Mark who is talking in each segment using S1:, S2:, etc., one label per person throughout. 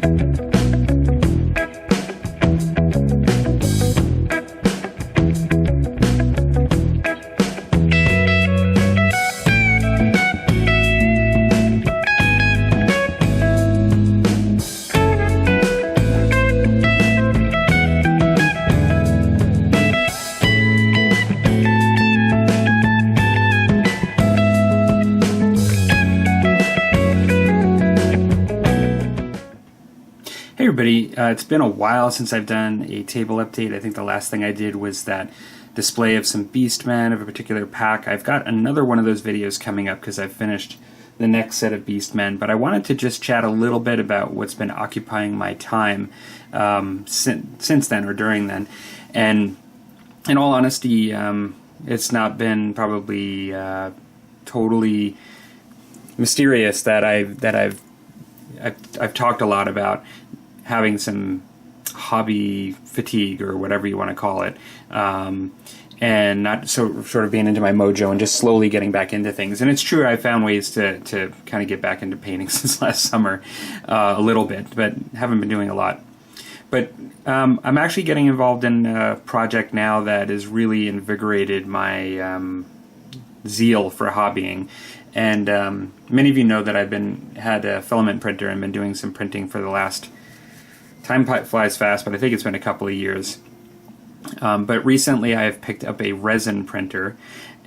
S1: Hey everybody, it's been a while since I've done a table update. I think the last thing I did was that display of some Beastmen of a particular pack. I've got another one of those videos coming up because I've finished the next set of Beastmen, but I wanted to just chat a little bit about what's been occupying my time since then or during then. And in all honesty, it's not been probably totally mysterious that I've talked a lot about having some hobby fatigue or whatever you want to call it, and not sort of being into my mojo and just slowly getting back into things. And it's true, I found ways to kind of get back into painting since last summer a little bit, but haven't been doing a lot. But I'm actually getting involved in a project now that has really invigorated my zeal for hobbying. And many of you know that I've had a filament printer and been doing some printing for the last, time flies fast, but I think it's been a couple of years. But recently I've picked up a resin printer,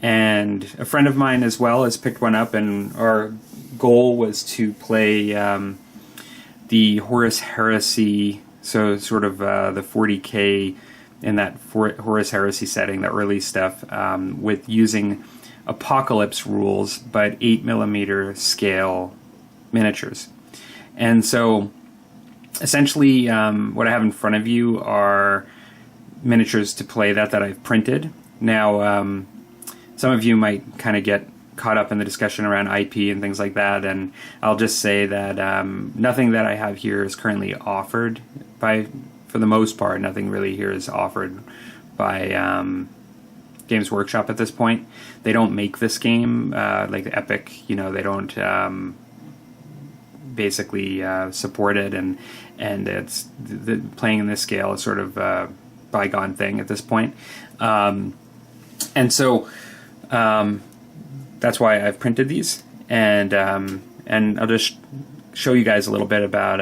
S1: and a friend of mine as well has picked one up, and our goal was to play the Horus Heresy, so sort of the 40K in that Horus Heresy setting, the early stuff, with using Apocalypse rules, but 8mm scale miniatures. And so essentially what I have in front of you are miniatures to play that I've printed. Now some of you might kind of get caught up in the discussion around IP and things like that, and I'll just say that nothing that I have here is currently offered by, for the most part, nothing really here is offered by Games Workshop at this point. They don't make this game, like the Epic, you know, they don't basically support it, and it's playing in this scale is sort of a bygone thing at this point. And so that's why I've printed these, and I'll just show you guys a little bit about,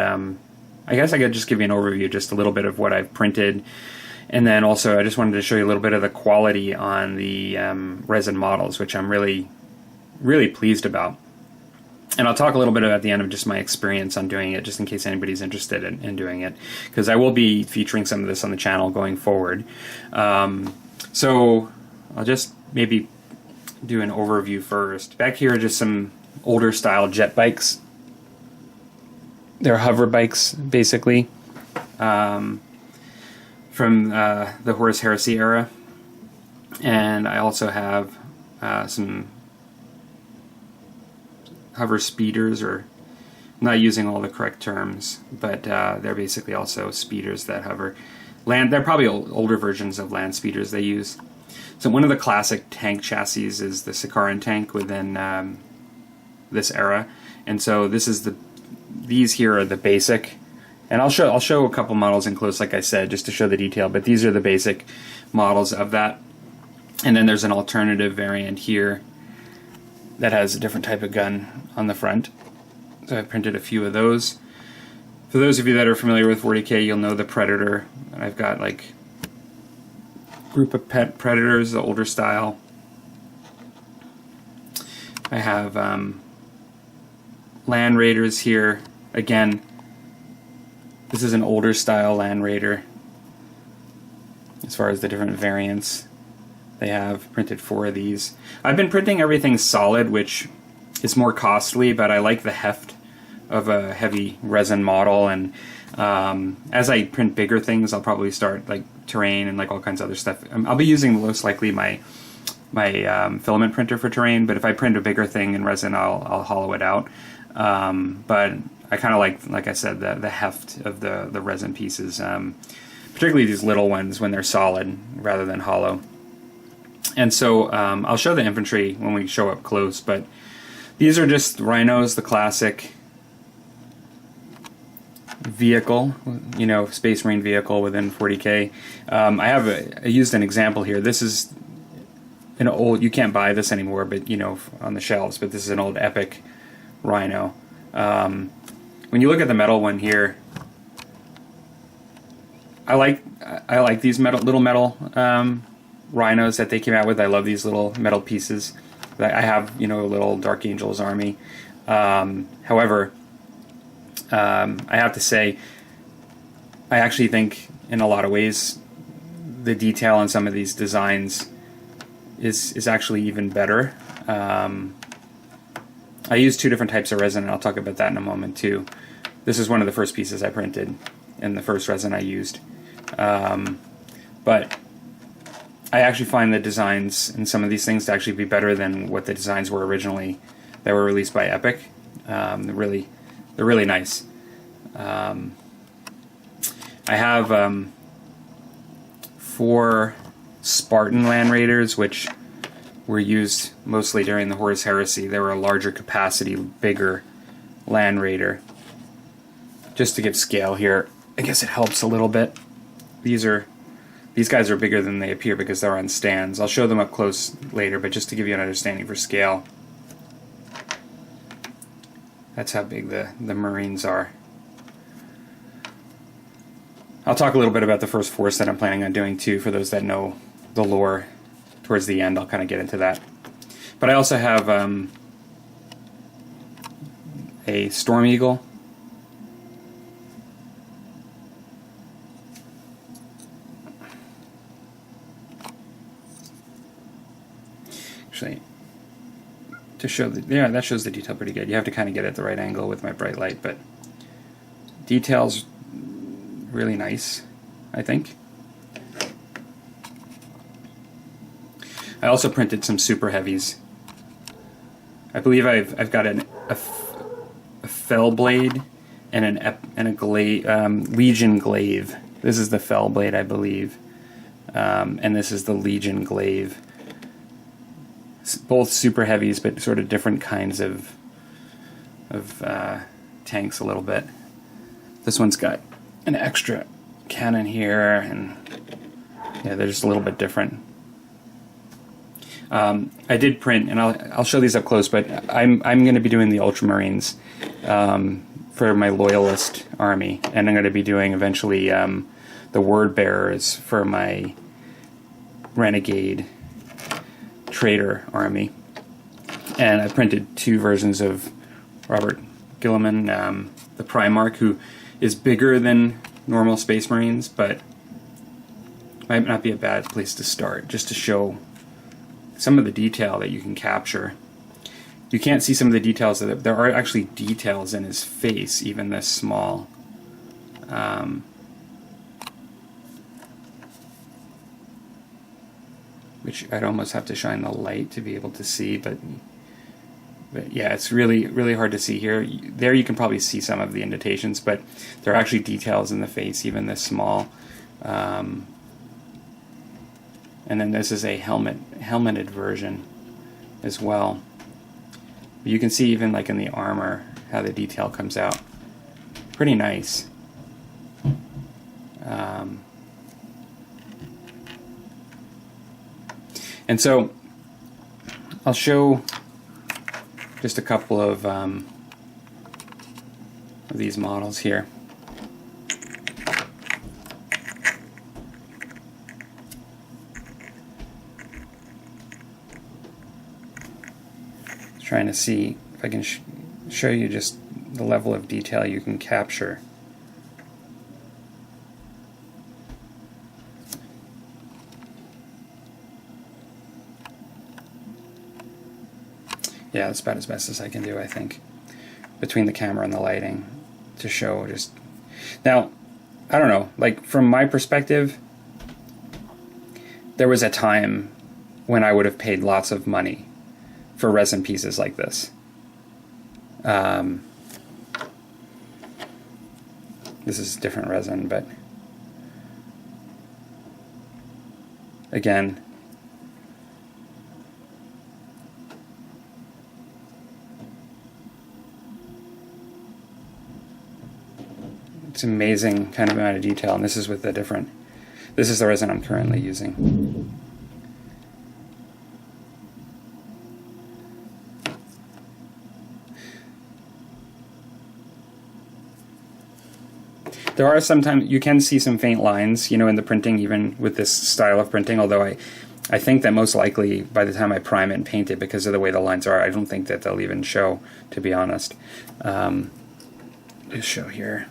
S1: I guess I could just give you an overview, just a little bit of what I've printed. And then also I just wanted to show you a little bit of the quality on the resin models, which I'm really, really pleased about. And I'll talk a little bit about the end of just my experience on doing it, just in case anybody's interested in doing it, because I will be featuring some of this on the channel going forward. So I'll just maybe do an overview first. Back here are just some older style jet bikes. They're hover bikes, basically. From the Horus Heresy era, and I also have some hover speeders, or I'm not using all the correct terms, but they're basically also speeders that hover. They're probably older versions of land speeders they use. So one of the classic tank chassis is the Sakaran tank within this era, and so these here are the basic. And I'll show a couple models in close, like I said, just to show the detail, but these are the basic models of that. And then there's an alternative variant here that has a different type of gun on the front. So I've printed a few of those. For those of you that are familiar with 40K, you'll know the Predator. I've got like a group of pet Predators, the older style. I have Land Raiders here. Again, this is an older style Land Raider as far as the different variants they have. Printed 4 of these. I've been printing everything solid, which is more costly, but I like the heft of a heavy resin model, and as I print bigger things, I'll probably start like terrain and like all kinds of other stuff. I'll be using most likely my filament printer for terrain, but if I print a bigger thing in resin, I'll hollow it out. But I kind of like I said, the heft of the resin pieces, particularly these little ones when they're solid rather than hollow. And so I'll show the infantry when we show up close, but these are just Rhinos, the classic. vehicle, you know, Space Marine vehicle within 40K. I used an example here. This is an old, you can't buy this anymore, but you know, on the shelves, but this is an old Epic Rhino. When you look at the metal one here, I like these little metal rhinos that they came out with. I love these little metal pieces. I have, you know, a little Dark Angels army. However, I have to say, I actually think in a lot of ways the detail on some of these designs is actually even better. I use two different types of resin, and I'll talk about that in a moment too. This is one of the first pieces I printed and the first resin I used. But I actually find the designs in some of these things to actually be better than what the designs were originally that were released by Epic. They're really nice. I have 4 Spartan Land Raiders, which were used mostly during the Horus Heresy. They were a larger capacity, bigger Land Raider. Just to give scale here, I guess it helps a little bit. These guys are bigger than they appear because they're on stands. I'll show them up close later, but just to give you an understanding for scale. That's how big the Marines are. I'll talk a little bit about the first force that I'm planning on doing too, for those that know the lore. Towards the end, I'll kind of get into that. But I also have a Storm Eagle. Actually, to show yeah, that shows the detail pretty good. You have to kind of get it at the right angle with my bright light, but details really nice, I think. I also printed some super heavies. I believe I've got a fell blade and a Legion glaive. This is the fell blade, I believe, and this is the Legion glaive. Both super heavies, but sort of different kinds of tanks a little bit. This one's got an extra cannon here, and yeah, they're just a little bit different. I did print, and I'll show these up close, but I'm going to be doing the Ultramarines for my Loyalist army, and I'm going to be doing eventually the Word Bearers for my Renegade Trader army. And I printed 2 versions of Robert Gilliman, the Primarch, who is bigger than normal Space Marines, but might not be a bad place to start, just to show some of the detail that you can capture. You can't see some of the details. There are actually details in his face, even this small. Which I'd almost have to shine the light to be able to see, but yeah, it's really hard to see here. There you can probably see some of the indentations, but there are actually details in the face, even this small. And then this is a helmeted version as well. But you can see even like in the armor how the detail comes out. Pretty nice. And so I'll show just a couple of these models here. Trying to see if I can show you just the level of detail you can capture. Yeah, that's about as best as I can do, I think, between the camera and the lighting, to show just... Now, I don't know, like, from my perspective, there was a time when I would have paid lots of money for resin pieces like this. This is different resin, but again, It's amazing kind of amount of detail, and this is with the different, this is the resin I'm currently using. There are sometimes, you can see some faint lines, you know, in the printing, even with this style of printing, although I think that most likely by the time I prime it and paint it, because of the way the lines are, I don't think that they'll even show, to be honest. Let's show here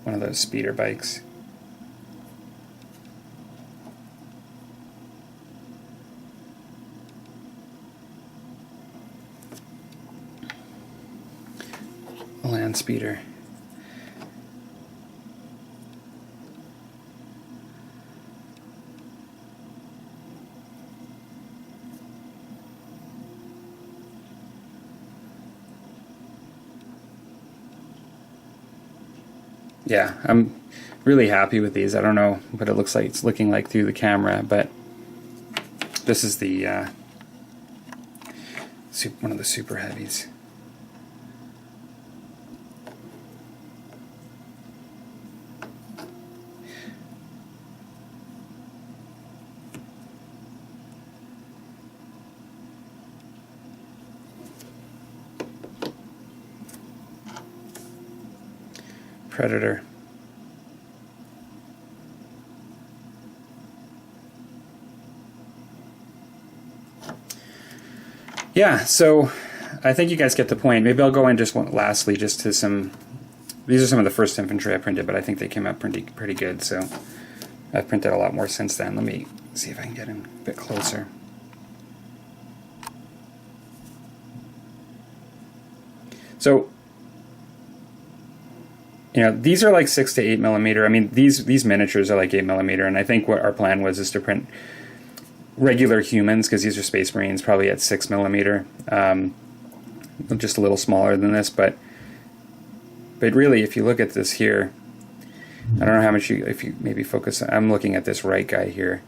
S1: one of those speeder bikes. A land speeder. Yeah, I'm really happy with these. I don't know what it looks like. It's looking like through the camera, but this is the one of the super heavies. Predator. Yeah, so I think you guys get the point. Maybe I'll go in just lastly just to some, these are some of the first infantry I printed, but I think they came out pretty good, so I've printed a lot more since then. Let me see if I can get in a bit closer. So, you know, these are like 6 to 8 millimeter. I mean, these miniatures are like 8 millimeter, and I think what our plan was is to print regular humans, because these are Space Marines, probably at 6 millimeter. Just a little smaller than this, but really, if you look at this here, I don't know how much if you maybe focus. I'm looking at this right guy here.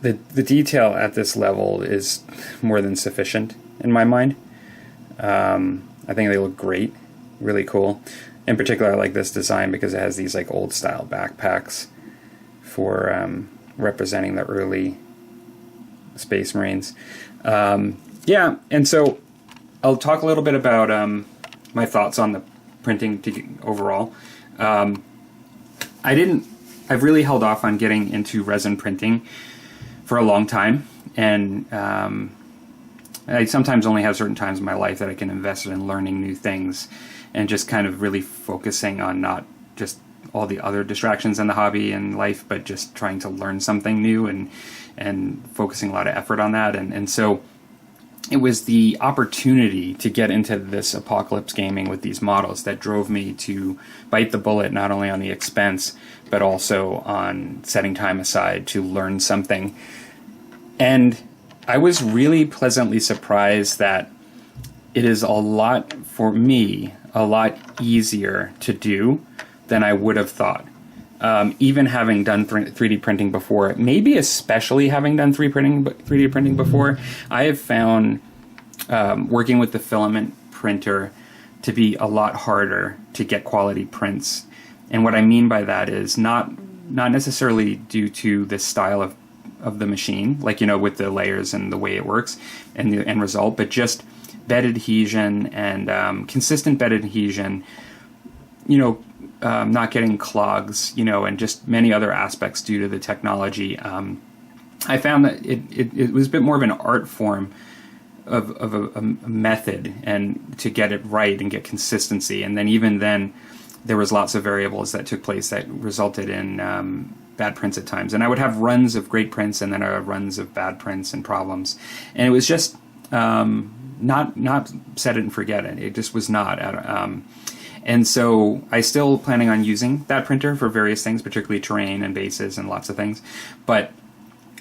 S1: The detail at this level is more than sufficient in my mind. I think they look great, really cool. In particular, I like this design because it has these like old style backpacks for representing the early Space Marines. Yeah, and so I'll talk a little bit about my thoughts on the printing overall. I've really held off on getting into resin printing for a long time, and I sometimes only have certain times in my life that I can invest in learning new things and just kind of really focusing on not just all the other distractions in the hobby and life, but just trying to learn something new and focusing a lot of effort on that. And so it was the opportunity to get into this apocalypse gaming with these models that drove me to bite the bullet, not only on the expense, but also on setting time aside to learn something. And I was really pleasantly surprised that it is a lot, for me, a lot easier to do than I would have thought. Even having done 3D printing before, maybe especially having done 3D printing before, I have found working with the filament printer to be a lot harder to get quality prints. And what I mean by that is not necessarily due to the style of the machine, like, you know, with the layers and the way it works and the end result, but just bed adhesion and consistent bed adhesion, you know, not getting clogs, you know, and just many other aspects due to the technology. I found that it was a bit more of an art form of a method and to get it right and get consistency. And then even then, there was lots of variables that took place that resulted in bad prints at times. And I would have runs of great prints and then I would have runs of bad prints and problems. And it was just not set it and forget it. It just was not. And so I still planning on using that printer for various things, particularly terrain and bases and lots of things. But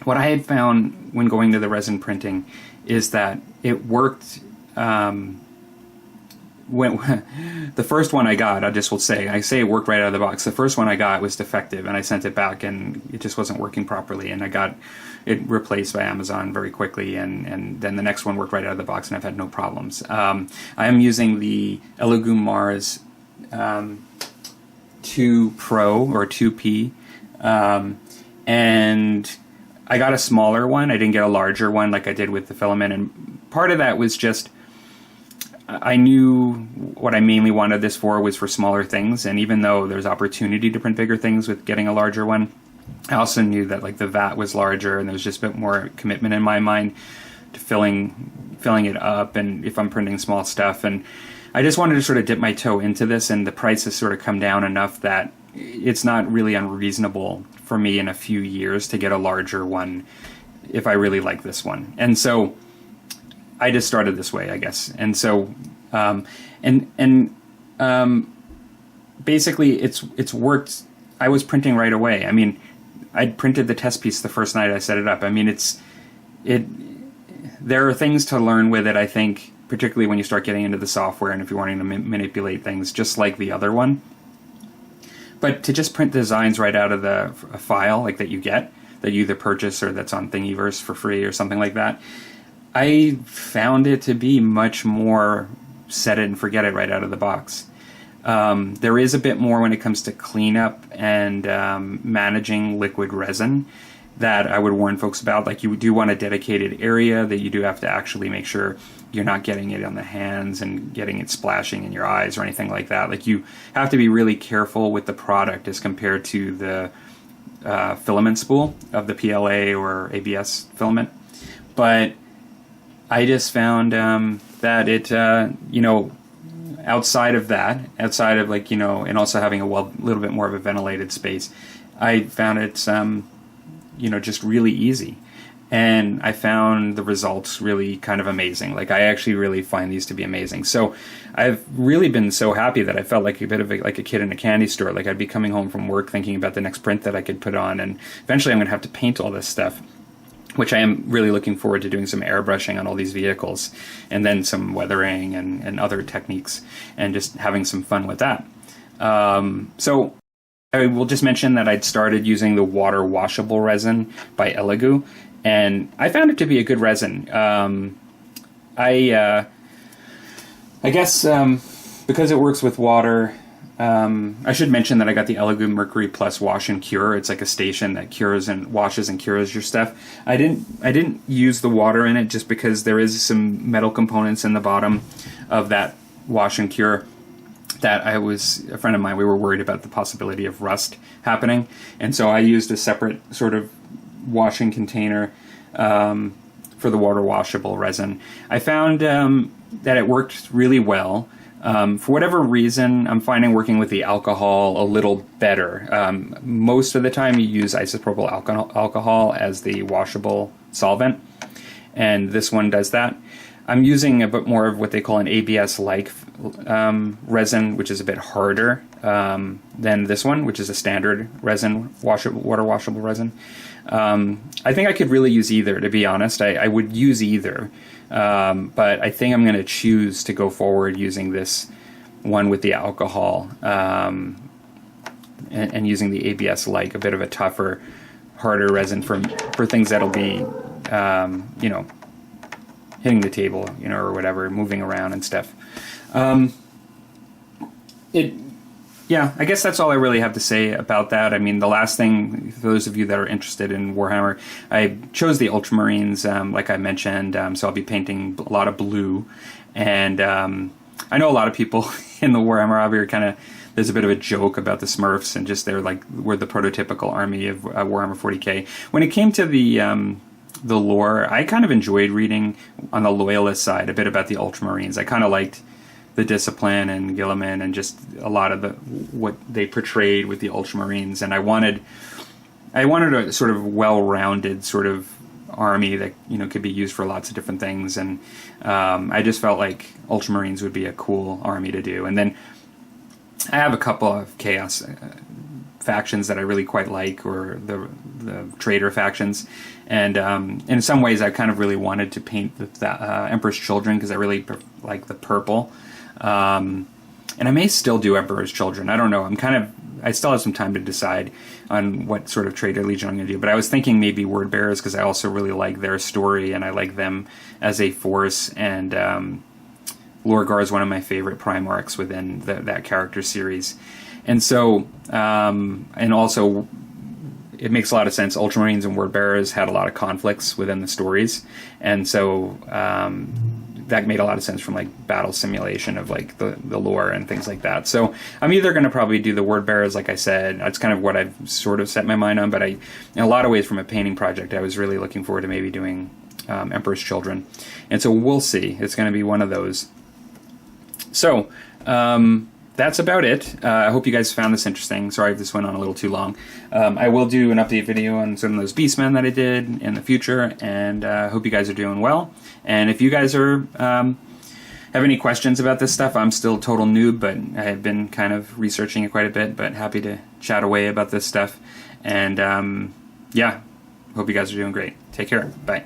S1: what I had found when going to the resin printing is that it worked. When the first one I got, I just will say, it worked right out of the box. The first one I got was defective, and I sent it back, and it just wasn't working properly, and I got it replaced by Amazon very quickly, and then the next one worked right out of the box, and I've had no problems. I am using the Elegum Mars 2 Pro or 2P, and I got a smaller one. I didn't get a larger one like I did with the filament, and part of that was just I knew what I mainly wanted this for was for smaller things, and even though there's opportunity to print bigger things with getting a larger one, I also knew that like the vat was larger and there was just a bit more commitment in my mind to filling it up, and if I'm printing small stuff, and I just wanted to sort of dip my toe into this, and the price has sort of come down enough that it's not really unreasonable for me in a few years to get a larger one if I really like this one. And so I just started this way, I guess. And so basically it's worked. I was printing right away. I mean, I printed the test piece the first night I set it up. I mean, there are things to learn with it, I think, particularly when you start getting into the software and if you're wanting to manipulate things just like the other one. But to just print designs right out of a file like that you either purchase or that's on Thingiverse for free or something like that, I found it to be much more set it and forget it right out of the box. There is a bit more when it comes to cleanup and managing liquid resin that I would warn folks about. Like, you do want a dedicated area that you do have to actually make sure you're not getting it on the hands and getting it splashing in your eyes or anything like that. Like, you have to be really careful with the product as compared to the filament spool of the PLA or ABS filament. But I just found that it, outside of like, and also having a little bit more of a ventilated space, I found it's, just really easy. And I found the results really kind of amazing. Like, I actually really find these to be amazing. So I've really been so happy that I felt like a bit of like a kid in a candy store. Like, I'd be coming home from work thinking about the next print that I could put on. And eventually I'm going to have to paint all this stuff, which I am really looking forward to doing some airbrushing on all these vehicles, and then some weathering and other techniques, and just having some fun with that. So I will just mention that I'd started using the water washable resin by Elegoo, and I found it to be a good resin. I guess because it works with water, I should mention that I got the Elegoo Mercury Plus Wash and Cure. It's like a station that washes and cures your stuff. I didn't use the water in it just because there is some metal components in the bottom of that wash and cure that a friend of mine, we were worried about the possibility of rust happening. And so I used a separate sort of washing container for the water washable resin. I found that it worked really well. For whatever reason, I'm finding working with the alcohol a little better. Most of the time you use isopropyl alcohol as the washable solvent, and this one does that. I'm using a bit more of what they call an ABS-like resin, which is a bit harder than this one, which is a standard resin, water washable resin. I think I could really use either, to be honest. I would use either. But I think I'm going to choose to go forward using this one with the alcohol and using the ABS like a bit of a tougher, harder resin for things that'll be, hitting the table, or whatever, moving around and stuff. Yeah, I guess that's all I really have to say about that. I mean, the last thing, for those of you that are interested in Warhammer, I chose the Ultramarines, like I mentioned, so I'll be painting a lot of blue. And I know a lot of people in the Warhammer hobby are there's a bit of a joke about the Smurfs, and just we're the prototypical army of Warhammer 40k. When it came to the lore, I kind of enjoyed reading on the Loyalist side a bit about the Ultramarines. I kind of liked the discipline and Gilliman and just a lot of what they portrayed with the Ultramarines, and I wanted a sort of well-rounded sort of army that could be used for lots of different things, and I just felt like Ultramarines would be a cool army to do. And then I have a couple of Chaos factions that I really quite like, or the Traitor factions, and in some ways I kind of really wanted to paint the Emperor's Children because I really like the purple. And I may still do Emperor's Children. I don't know. I still have some time to decide on what sort of Traitor Legion I'm going to do. But I was thinking maybe Word Bearers because I also really like their story and I like them as a force. And Lorgar is one of my favorite Primarchs within that character series. And so, and also, it makes a lot of sense. Ultramarines and Wordbearers had a lot of conflicts within the stories, and so that made a lot of sense from like battle simulation of like the lore and things like that. So I'm either going to probably do the Wordbearers, like I said. That's kind of what I've sort of set my mind on. But in a lot of ways, from a painting project, I was really looking forward to maybe doing Emperor's Children, and so we'll see. It's going to be one of those. So. That's about it. I hope you guys found this interesting. Sorry if this went on a little too long. I will do an update video on some of those Beastmen that I did in the future, and hope you guys are doing well. And if you guys are have any questions about this stuff, I'm still a total noob, but I have been kind of researching it quite a bit, but happy to chat away about this stuff. And yeah, hope you guys are doing great. Take care. Bye.